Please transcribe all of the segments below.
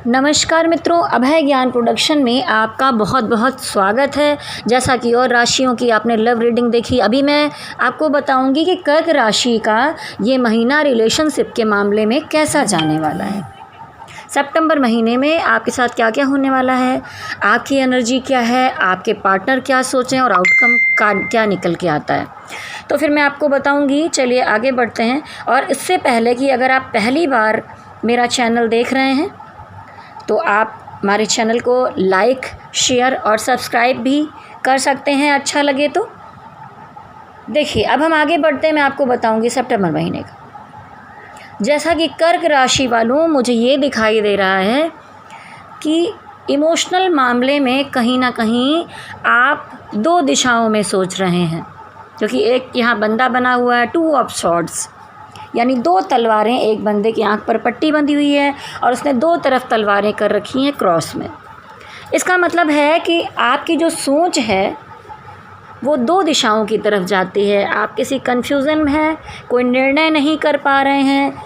नमस्कार मित्रों, अभय ज्ञान प्रोडक्शन में आपका बहुत बहुत स्वागत है। जैसा कि और राशियों की आपने लव रीडिंग देखी, अभी मैं आपको बताऊंगी कि कर्क राशि का ये महीना रिलेशनशिप के मामले में कैसा जाने वाला है। सितंबर महीने में आपके साथ क्या क्या होने वाला है, आपकी एनर्जी क्या है, आपके पार्टनर क्या सोचें और आउटकम का क्या निकल के आता है, तो फिर मैं आपको बताऊंगी। चलिए आगे बढ़ते हैं। और इससे पहले कि अगर आप पहली बार मेरा चैनल देख रहे हैं तो आप हमारे चैनल को लाइक, शेयर और सब्सक्राइब भी कर सकते हैं, अच्छा लगे तो। देखिए अब हम आगे बढ़ते हैं, मैं आपको बताऊंगी सितंबर महीने का। जैसा कि कर्क राशि वालों, मुझे ये दिखाई दे रहा है कि इमोशनल मामले में कहीं ना कहीं आप दो दिशाओं में सोच रहे हैं, क्योंकि एक यहाँ बंदा बना हुआ है, 2 ऑफ स्वॉर्ड्स, यानी 2 तलवारें। एक बंदे की आंख पर पट्टी बंधी हुई है और उसने 2 तरफ तलवारें कर रखी हैं क्रॉस में। इसका मतलब है कि आपकी जो सोच है वो 2 दिशाओं की तरफ जाती है। आप किसी कन्फ्यूज़न में हैं, कोई निर्णय नहीं कर पा रहे हैं,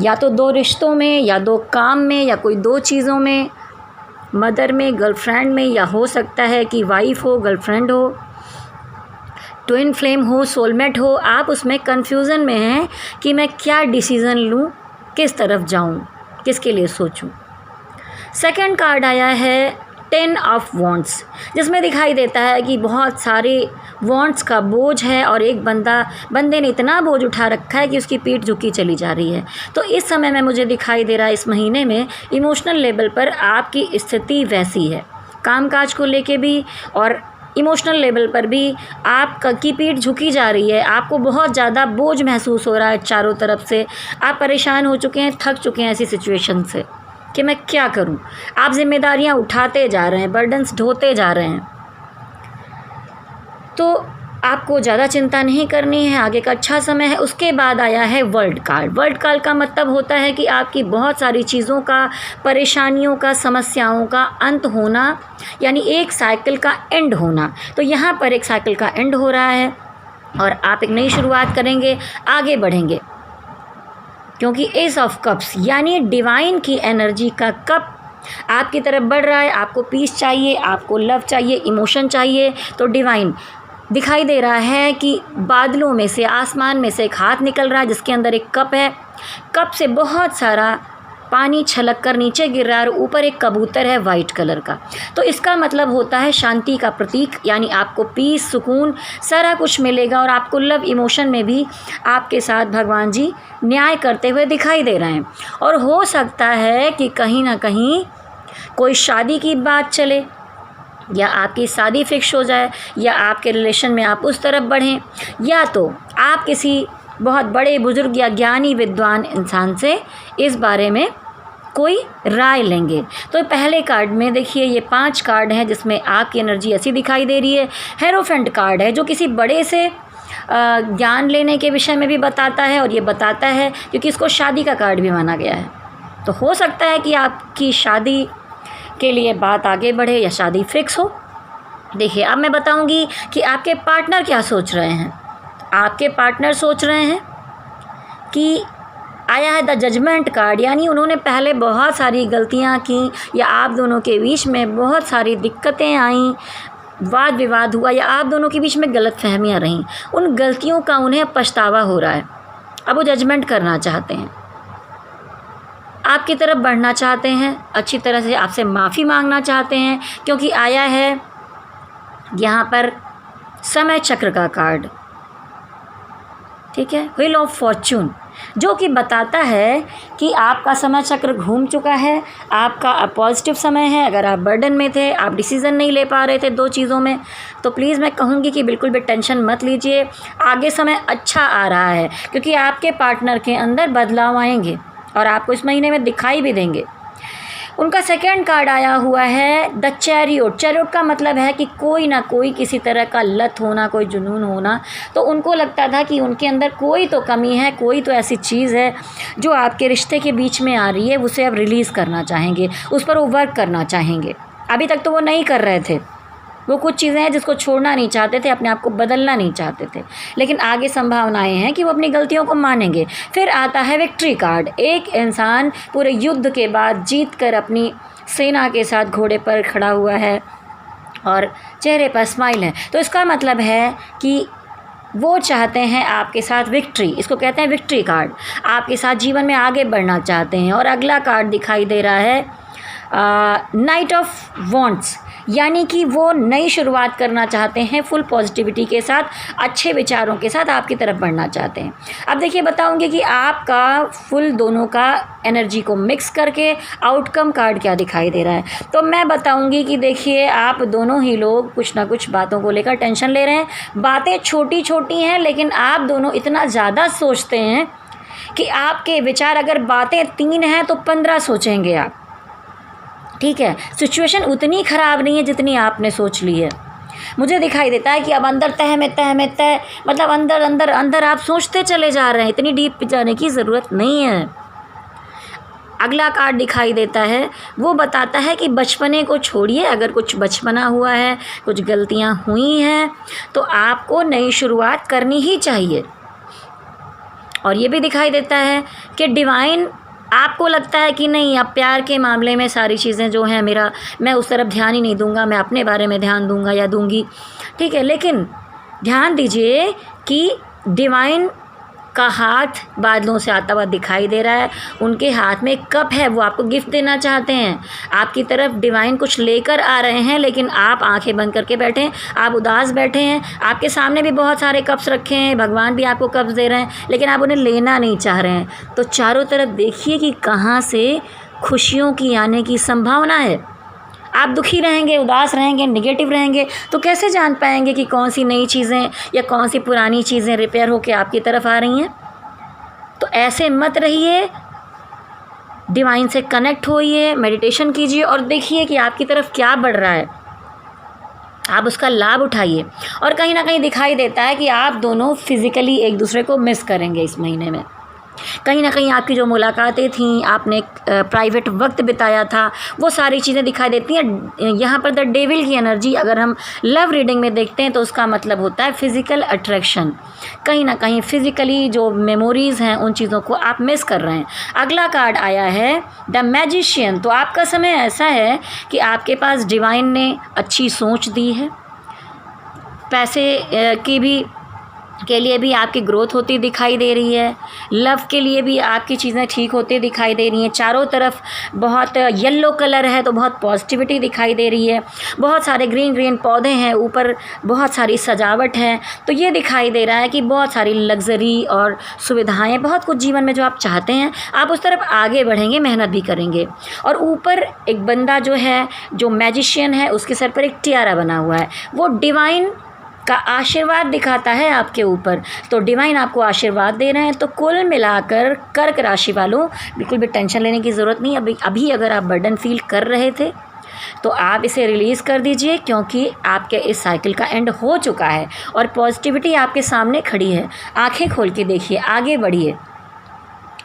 या तो 2 रिश्तों में, या 2 काम में, या कोई 2 चीज़ों में, मदर में, गर्लफ्रेंड में, या हो सकता है कि वाइफ हो, गर्लफ्रेंड हो, ट्विन फ्लेम हो, सोलमेट हो। आप उसमें कन्फ्यूज़न में हैं कि मैं क्या डिसीज़न लूँ, किस तरफ जाऊँ, किसके लिए सोचूँ। सेकंड कार्ड आया है 10 ऑफ वॉन्ट्स, जिसमें दिखाई देता है कि बहुत सारे वॉन्ट्स का बोझ है और एक बंदे ने इतना बोझ उठा रखा है कि उसकी पीठ झुकी चली जा रही है। तो इस समय में मुझे दिखाई दे रहा है, इस महीने में इमोशनल लेवल पर आपकी स्थिति वैसी है, कामकाज को लेके भी और इमोशनल लेवल पर भी आपकी पीठ झुकी जा रही है। आपको बहुत ज़्यादा बोझ महसूस हो रहा है चारों तरफ से। आप परेशान हो चुके हैं, थक चुके हैं ऐसी सिचुएशन से कि मैं क्या करूं। आप जिम्मेदारियां उठाते जा रहे हैं, बर्डन्स ढोते जा रहे हैं। तो आपको ज़्यादा चिंता नहीं करनी है, आगे का अच्छा समय है। उसके बाद आया है वर्ल्ड कार्ड। वर्ल्ड कार्ड का मतलब होता है कि आपकी बहुत सारी चीज़ों का, परेशानियों का, समस्याओं का अंत होना, यानी एक साइकिल का एंड होना। तो यहाँ पर एक साइकिल का एंड हो रहा है और आप एक नई शुरुआत करेंगे, आगे बढ़ेंगे, क्योंकि एस ऑफ कप्स यानी डिवाइन की एनर्जी का कप आपकी तरफ बढ़ रहा है। आपको पीस चाहिए, आपको लव चाहिए, इमोशन चाहिए, तो डिवाइन दिखाई दे रहा है कि बादलों में से, आसमान में से एक हाथ निकल रहा है जिसके अंदर एक कप है। कप से बहुत सारा पानी छलक कर नीचे गिर रहा है और ऊपर एक कबूतर है वाइट कलर का। तो इसका मतलब होता है शांति का प्रतीक, यानी आपको पीस, सुकून, सारा कुछ मिलेगा और आपको लव इमोशन में भी आपके साथ भगवान जी न्याय करते हुए दिखाई दे रहे हैं। और हो सकता है कि कहीं ना कहीं कोई शादी की बात चले, या आपकी शादी फिक्स हो जाए, या आपके रिलेशन में आप उस तरफ बढ़ें, या तो आप किसी बहुत बड़े बुजुर्ग या ज्ञानी विद्वान इंसान से इस बारे में कोई राय लेंगे। तो पहले कार्ड में देखिए ये 5 कार्ड हैं जिसमें आपकी एनर्जी ऐसी दिखाई दे रही है। हेरोफेंट कार्ड है जो किसी बड़े से ज्ञान लेने के विषय में भी बताता है, और ये बताता है क्योंकि इसको शादी का कार्ड भी माना गया है। तो हो सकता है कि आपकी शादी के लिए बात आगे बढ़े या शादी फिक्स हो। देखिए अब मैं बताऊंगी कि आपके पार्टनर क्या सोच रहे हैं। आपके पार्टनर सोच रहे हैं कि आया है द जजमेंट कार्ड, यानी उन्होंने पहले बहुत सारी गलतियां की, या आप दोनों के बीच में बहुत सारी दिक्कतें आईं, वाद विवाद हुआ, या आप दोनों के बीच में गलतफहमियां रहीं। उन गलतियों का उन्हें पछतावा हो रहा है। अब वो जजमेंट करना चाहते हैं, आपकी तरफ बढ़ना चाहते हैं, अच्छी तरह से आपसे माफ़ी मांगना चाहते हैं, क्योंकि आया है यहाँ पर समय चक्र का कार्ड, ठीक है, व्हील ऑफ फॉर्च्यून, जो कि बताता है कि आपका समय चक्र घूम चुका है, आपका पॉजिटिव समय है। अगर आप बर्डन में थे, आप डिसीज़न नहीं ले पा रहे थे 2 चीज़ों में, तो प्लीज़ मैं कहूँगी कि बिल्कुल भी टेंशन मत लीजिए, आगे समय अच्छा आ रहा है, क्योंकि आपके पार्टनर के अंदर बदलाव आएंगे और आपको इस महीने में दिखाई भी देंगे। उनका सेकंड कार्ड आया हुआ है द चैरियोट। चैरियोट का मतलब है कि कोई ना कोई किसी तरह का लत होना, कोई जुनून होना। तो उनको लगता था कि उनके अंदर कोई तो कमी है, कोई तो ऐसी चीज़ है जो आपके रिश्ते के बीच में आ रही है, उसे अब रिलीज़ करना चाहेंगे, उस पर वो वर्क करना चाहेंगे। अभी तक तो वो नहीं कर रहे थे, वो कुछ चीज़ें हैं जिसको छोड़ना नहीं चाहते थे, अपने आप को बदलना नहीं चाहते थे, लेकिन आगे संभावनाएं हैं कि वो अपनी गलतियों को मानेंगे। फिर आता है विक्ट्री कार्ड। एक इंसान पूरे युद्ध के बाद जीत कर अपनी सेना के साथ घोड़े पर खड़ा हुआ है और चेहरे पर स्माइल है, तो इसका मतलब है कि वो चाहते हैं आपके साथ विक्ट्री। इसको कहते हैं विक्ट्री कार्ड। आपके साथ जीवन में आगे बढ़ना चाहते हैं। और अगला कार्ड दिखाई दे रहा है नाइट ऑफ वॉन्ट्स, यानी कि वो नई शुरुआत करना चाहते हैं, फुल पॉजिटिविटी के साथ, अच्छे विचारों के साथ आपकी तरफ बढ़ना चाहते हैं। अब देखिए, बताऊंगी कि आपका फुल दोनों का एनर्जी को मिक्स करके आउटकम कार्ड क्या दिखाई दे रहा है। तो मैं बताऊंगी कि देखिए, आप दोनों ही लोग कुछ ना कुछ बातों को लेकर टेंशन ले रहे हैं। बातें छोटी छोटी हैं, लेकिन आप दोनों इतना ज़्यादा सोचते हैं कि आपके विचार, अगर बातें 3 हैं तो 15 सोचेंगे आप। ठीक है, सिचुएशन उतनी ख़राब नहीं है जितनी आपने सोच ली है। मुझे दिखाई देता है कि अब अंदर तह में तह, मतलब अंदर अंदर अंदर आप सोचते चले जा रहे हैं। इतनी डीप जाने की ज़रूरत नहीं है। अगला कार्ड दिखाई देता है, वो बताता है कि बचपने को छोड़िए। अगर कुछ बचपना हुआ है, कुछ गलतियाँ हुई हैं, तो आपको नई शुरुआत करनी ही चाहिए। और ये भी दिखाई देता है कि डिवाइन, आपको लगता है कि नहीं, अब प्यार के मामले में सारी चीज़ें जो हैं, मैं उस तरफ ध्यान ही नहीं दूंगा, मैं अपने बारे में ध्यान दूंगा या दूंगी। ठीक है, लेकिन ध्यान दीजिए कि डिवाइन का हाथ बादलों से आता हुआ दिखाई दे रहा है। उनके हाथ में एक कप है, वो आपको गिफ्ट देना चाहते हैं। आपकी तरफ डिवाइन कुछ लेकर आ रहे हैं, लेकिन आप आंखें बंद करके बैठे हैं, आप उदास बैठे हैं। आपके सामने भी बहुत सारे कप्स रखे हैं, भगवान भी आपको कप्स दे रहे हैं, लेकिन आप उन्हें लेना नहीं चाह रहे हैं। तो चारों तरफ देखिए कि कहाँ से खुशियों की आने की संभावना है। आप दुखी रहेंगे, उदास रहेंगे, नेगेटिव रहेंगे, तो कैसे जान पाएंगे कि कौन सी नई चीज़ें या कौन सी पुरानी चीज़ें रिपेयर होकर आपकी तरफ आ रही हैं। तो ऐसे मत रहिए, डिवाइन से कनेक्ट होइए, मेडिटेशन कीजिए और देखिए कि आपकी तरफ क्या बढ़ रहा है। आप उसका लाभ उठाइए। और कहीं ना कहीं दिखाई देता है कि आप दोनों फिज़िकली एक दूसरे को मिस करेंगे इस महीने में। कहीं ना कहीं आपकी जो मुलाकातें थीं, आपने प्राइवेट वक्त बिताया था, वो सारी चीज़ें दिखाई देती हैं। यहाँ पर द डेविल की एनर्जी अगर हम लव रीडिंग में देखते हैं तो उसका मतलब होता है फिज़िकल अट्रैक्शन। कहीं ना कहीं फिज़िकली जो मेमोरीज़ हैं, उन चीज़ों को आप मिस कर रहे हैं। अगला कार्ड आया है द मैजिशियन। तो आपका समय ऐसा है कि आपके पास डिवाइन ने अच्छी सोच दी है, पैसे के लिए भी आपकी ग्रोथ होती दिखाई दे रही है, लव के लिए भी आपकी चीज़ें ठीक होती दिखाई दे रही हैं। चारों तरफ बहुत येलो कलर है तो बहुत पॉजिटिविटी दिखाई दे रही है, बहुत सारे ग्रीन पौधे हैं, ऊपर बहुत सारी सजावट है। तो ये दिखाई दे रहा है कि बहुत सारी लग्जरी और सुविधाएं, बहुत कुछ जीवन में जो आप चाहते हैं, आप उस तरफ आगे बढ़ेंगे, मेहनत भी करेंगे। और ऊपर एक बंदा जो है, जो मैजिशियन है, उसके सर पर एक टियारा बना हुआ है, वो डिवाइन का आशीर्वाद दिखाता है आपके ऊपर। तो डिवाइन आपको आशीर्वाद दे रहे हैं। तो कुल मिलाकर कर्क राशि वालों, बिल्कुल भी टेंशन लेने की ज़रूरत नहीं। अभी अगर आप बर्डन फील कर रहे थे तो आप इसे रिलीज़ कर दीजिए, क्योंकि आपके इस साइकिल का एंड हो चुका है और पॉजिटिविटी आपके सामने खड़ी है। आंखें खोल के देखिए, आगे बढ़िए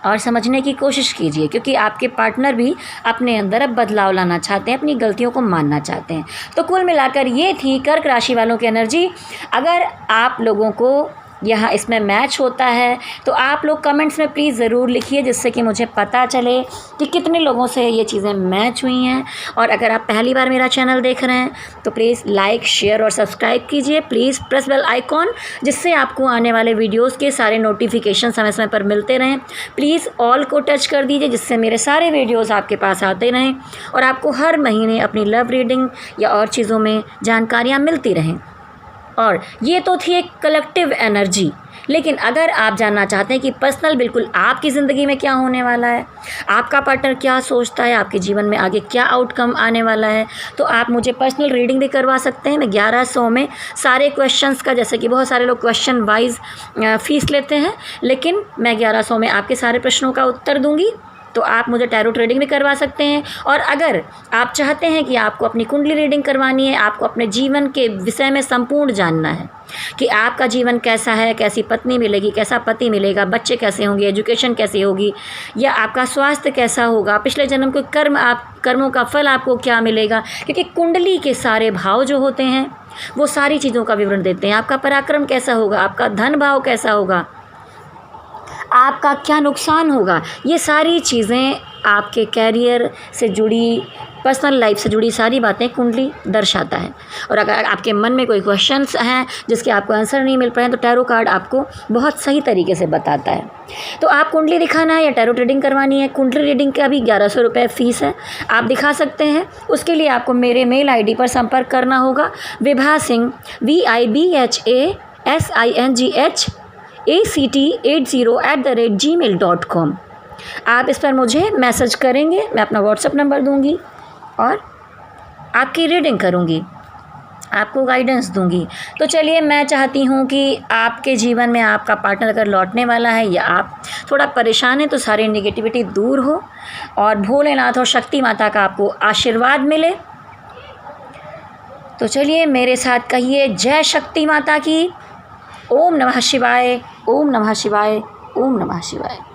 और समझने की कोशिश कीजिए, क्योंकि आपके पार्टनर भी अपने अंदर अब बदलाव लाना चाहते हैं, अपनी गलतियों को मानना चाहते हैं। तो कुल मिलाकर ये थी कर्क राशि वालों की एनर्जी। अगर आप लोगों को यहाँ इसमें मैच होता है तो आप लोग कमेंट्स में प्लीज़ ज़रूर लिखिए, जिससे कि मुझे पता चले कि कितने लोगों से ये चीज़ें मैच हुई हैं। और अगर आप पहली बार मेरा चैनल देख रहे हैं तो प्लीज़ लाइक, शेयर और सब्सक्राइब कीजिए। प्लीज़ प्रेस बेल आइकॉन, जिससे आपको आने वाले वीडियोज़ के सारे नोटिफिकेशन समय समय पर मिलते रहें। प्लीज़ ऑल को टच कर दीजिए, जिससे मेरे सारे वीडियोज़ आपके पास आते रहें और आपको हर महीने अपनी लव रीडिंग या और चीज़ों में जानकारियाँ मिलती रहें। और ये तो थी एक कलेक्टिव एनर्जी, लेकिन अगर आप जानना चाहते हैं कि पर्सनल बिल्कुल आपकी ज़िंदगी में क्या होने वाला है, आपका पार्टनर क्या सोचता है, आपके जीवन में आगे क्या आउटकम आने वाला है, तो आप मुझे पर्सनल रीडिंग भी करवा सकते हैं। मैं 1100 में सारे क्वेश्चंस का, जैसे कि बहुत सारे लोग क्वेश्चन वाइज फ़ीस लेते हैं, लेकिन मैं 1100 में आपके सारे प्रश्नों का उत्तर दूँगी। तो आप मुझे टैरो रीडिंग भी करवा सकते हैं। और अगर आप चाहते हैं कि आपको अपनी कुंडली रीडिंग करवानी है, आपको अपने जीवन के विषय में संपूर्ण जानना है कि आपका जीवन कैसा है, कैसी पत्नी मिलेगी, कैसा पति मिलेगा, बच्चे कैसे होंगे, एजुकेशन कैसी होगी, या आपका स्वास्थ्य कैसा होगा, पिछले जन्म के कर्मों का फल आपको क्या मिलेगा, क्योंकि कुंडली के सारे भाव जो होते हैं वो सारी चीज़ों का विवरण देते हैं। आपका पराक्रम कैसा होगा, आपका धन भाव कैसा होगा, आपका क्या नुकसान होगा, ये सारी चीज़ें आपके कैरियर से जुड़ी, पर्सनल लाइफ से जुड़ी सारी बातें कुंडली दर्शाता है। और अगर आपके मन में कोई क्वेश्चंस हैं जिसके आपको आंसर नहीं मिल पाए हैं तो टैरो कार्ड आपको बहुत सही तरीके से बताता है। तो आप कुंडली दिखाना है या टैरो रीडिंग करवानी है, कुंडली रीडिंग का भी 1100 रुपये फ़ीस है, आप दिखा सकते हैं। उसके लिए आपको मेरे मेल ID पर संपर्क करना होगा, विभा सिंह VIBHASINGHACT80@gmail.com। आप इस पर मुझे मैसेज करेंगे, मैं अपना व्हाट्सएप नंबर दूंगी और आपकी रीडिंग करूंगी, आपको गाइडेंस दूंगी। तो चलिए, मैं चाहती हूँ कि आपके जीवन में आपका पार्टनर अगर लौटने वाला है या आप थोड़ा परेशान हैं तो सारी नेगेटिविटी दूर हो और भोलेनाथ और शक्ति माता का आपको आशीर्वाद मिले। तो चलिए मेरे साथ कहिए, जय शक्ति माता की। ओम नमः शिवाय, ओम नमः शिवाय, ओम नमः शिवाय।